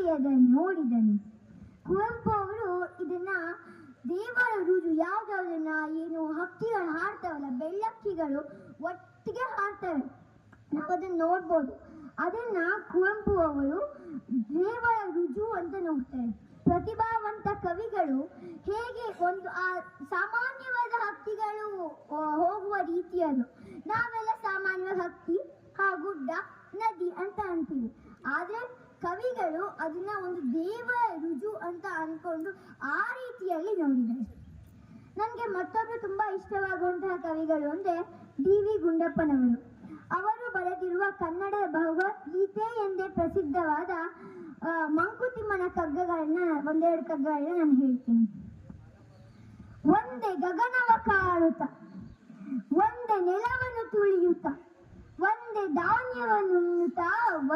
ನೋಡಿಯದ ನೋಡಿದನು. ಕುವೆಂಪು ಅವರು ಇದನ್ನ ದೇವರ ರುಜು ಯಾವ್ದಾವ್ದನ್ನ ಏನು ಹಕ್ಕಿಗಳು ಹಾಡ್ತಾವಲ್ಲ, ಬೆಳ್ಳಕ್ಕಿಗಳು ಒಟ್ಟಿಗೆ ಹಾಡ್ತವೆ, ನಾವು ಅದನ್ನ ನೋಡ್ಬೋದು. ಅದನ್ನ ಕುವೆಂಪು ಅವರು ದೇವರ ರುಜು ಅಂತ ನೋಡ್ತಾರೆ. ಪ್ರತಿಭಾವಂತ ಕವಿಗಳು ಹೇಗೆ ಒಂದು ಆ ಸಾಮಾನ್ಯವಾದ ಹಕ್ಕಿಗಳು ಹೋಗುವ ರೀತಿಯದು. ನಾವೆಲ್ಲ ಸಾಮಾನ್ಯವಾದ ಹಕ್ಕಿ, ಗುಡ್ಡ, ನದಿ ಅಂತ ಅಂತೀವಿ. ಆದ್ರೆ ಕವಿಗಳು ಅದನ್ನ ಒಂದು ದೇವರ ರುಜು ಅಂತ ಅನ್ಕೊಂಡು ಆ ರೀತಿಯಲ್ಲಿ ನೋಡಿದ್ದಾರೆ. ನನಗೆ ಮತ್ತೊಬ್ಬರು ತುಂಬಾ ಇಷ್ಟವಾಗುವಂತಹ ಕವಿಗಳು ಅಂದ್ರೆ ಡಿ.ವಿ. ಗುಂಡಪ್ಪನವರು. ಅವರು ಬರೆದಿರುವ ಕನ್ನಡ ಭಗವದ್ಗೀತೆ ಎಂದೇ ಪ್ರಸಿದ್ಧವಾದ ಮಂಕುತಿಮ್ಮನ ಕಗ್ಗಗಳನ್ನ ಒಂದೆರಡು ಕಗ್ಗಗಳನ್ನ ನಾನು ಹೇಳ್ತೀನಿ. ಒಂದೇ ಗಗನವ ಕಾಳುತ್ತ, ಒಂದೇ ನೆಲವನ್ನು ತುಳಿಯುತ್ತ, ಒಂದೇ ಧಾನ್ಯವನ್ನು ಉಣ್ಣುತ್ತ,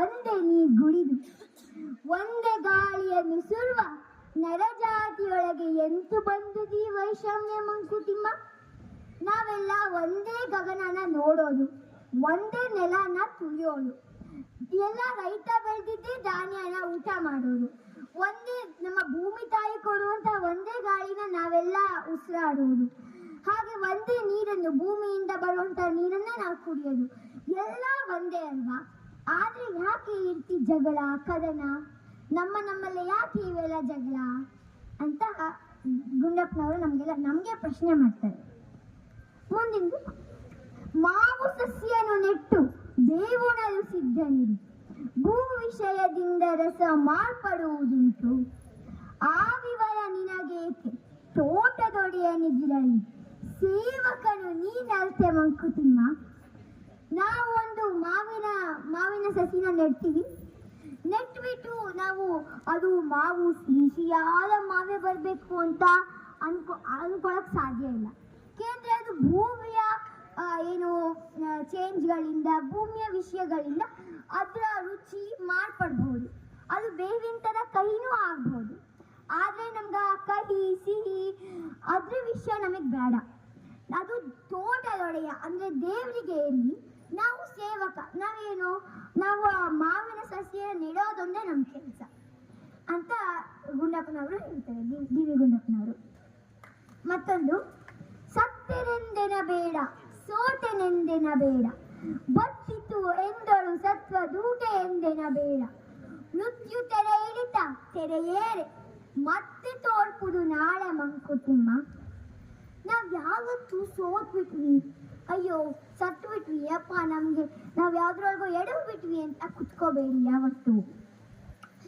ಒಂದೇ ನೀ ಗುಳಿದು, ಒಂದೇ ಗಾಳಿಯನ್ನು ಸುರುವ ನರಜಾತಿಯೊಳಗೆ ಎಂತು ಬಂದುದಿ ವೈಷಮ್ಯ ಮಂಕುತಿಮ್ಮ. ನಾವೆಲ್ಲ ಒಂದೇ ಗಗನನ ನೋಡೋದು, ಒಂದೇ ನೆಲನ ತುಳಿಯೋದು, ಎಲ್ಲ ರೈತ ಬೆಳೆದಿದ್ದೇ ಧಾನ್ಯನ ಊಟ ಮಾಡೋದು, ಒಂದೇ ನಮ್ಮ ಭೂಮಿ ತಾಯಿ ಕೊಡುವಂತ ಒಂದೇ ಗಾಳಿನ ನಾವೆಲ್ಲ ಉಸಿರಾಡೋದು, ಹಾಗೆ ಒಂದೇ ನೀರನ್ನು ಭೂಮಿಯಿಂದ ಬರುವಂತ ನೀರನ್ನ ನಾವು ಕುಡಿಯೋದು, ಎಲ್ಲ ಒಂದೇ ಅಲ್ವಾ? ಆದ್ರೆ ಯಾಕೆ ಈ ರೀತಿ ಜಗಳ ಕದನ, ನಮ್ಮಲ್ಲೇ ಯಾಕೆ ಇವೆಲ್ಲ ಜಗಳ ಅಂತ ಗುಂಡಪ್ಪನವರು ನಮ್ಗೆ ಪ್ರಶ್ನೆ ಮಾಡ್ತಾರೆ. ಮುಂದಿಂದು, ಮಾವು ಸಸ್ಯನು ನೆಟ್ಟು ಬೇವುಣಲು ಸಿದ್ಧನಿರು, ಭೂ ವಿಷಯದಿಂದ ರಸ ಮಾರ್ಪಡುವುದುಂಟು, ಆ ವಿವರ ನಿನಗೇಕೆ ತೋಟದೊಡೆಯನಿಗಿರಲಿ, ಸೇವಕನು ನೀನಲ್ತೆ ಮಂಕುತಿಮ್ಮ. ನಾವು ಒಂದು ಮಾವಿನ ಸಸಿನ ನೆಡ್ತೀವಿ, ನೆಟ್ಬಿಟ್ಟು ನಾವು ಅದು ಮಾವು ಸಿಹಿಯಾದ ಮಾವೇ ಬರಬೇಕು ಅಂತ ಅನ್ಕೊಳಕ್ ಸಾಧ್ಯ ಇಲ್ಲ. ಯಾಕೆಂದ್ರೆ ಅದು ಭೂಮಿಯ ಏನು ಚೇಂಜ್ಗಳಿಂದ, ಭೂಮಿಯ ವಿಷಯಗಳಿಂದ ಅದರ ರುಚಿ ಮಾರ್ಪಡ್ಬಹುದು, ಅದು ಬೇವಿನ ಥರ ಕಹಿನೂ ಆಗ್ಬೋದು. ಆದರೆ ನಮ್ಗೆ ಕಹಿ ಸಿಹಿ ಅದ್ರ ವಿಷಯ ನಮಗೆ ಬೇಡ. ಅದು ತೋಟದೊಡೆಯ ಅಂದರೆ ದೇವರಿಗೆ ಇರಲಿ, ನಾವು ಸೇವಕ, ನಾವು ಆ ಮಾವಿನ ಸಸ್ಯ ನೆಡೋದೊಂದೇ ನಮ್ಮ ಕೆಲಸ ಅಂತ ಗುಂಡಪ್ಪನವರು ಹೇಳ್ತಾರೆ, ಡಿ.ವಿ. ಗುಂಡಪ್ಪನವರು. ಮತ್ತೊಂದು, ಸತ್ತೆನೆಂದೆನ ಬೇಡ ಸೋತೆನೆಂದೆನ ಬೇಡ, ಬತ್ತಿತು ಎಂದಳು ಸತ್ವ ದೂಟೆ ಎಂದೆನ ಬೇಡ, ಮೃತ್ಯು ತೆರೆ ಇಳಿತ ತೆರೆಯೇರೆ ಮತ್ತೆ ತೋರ್ಪುದು ನಾಳೆ ಮಂಕುತಿಮ್ಮ. ನಾವ್ ಯಾವತ್ತು ಸೋತ್ಬಿಟ್ವಿ, ಅಯ್ಯೋ ಸತ್ತು ಬಿಟ್ವಿ ಅಪ್ಪ, ನಾವು ಯಾವ್ದ್ರೊಳಗೋ ಎಡವು ಬಿಟ್ವಿ ಅಂತ ಕುತ್ಕೋಬೇಡಿ ಯಾವತ್ತು.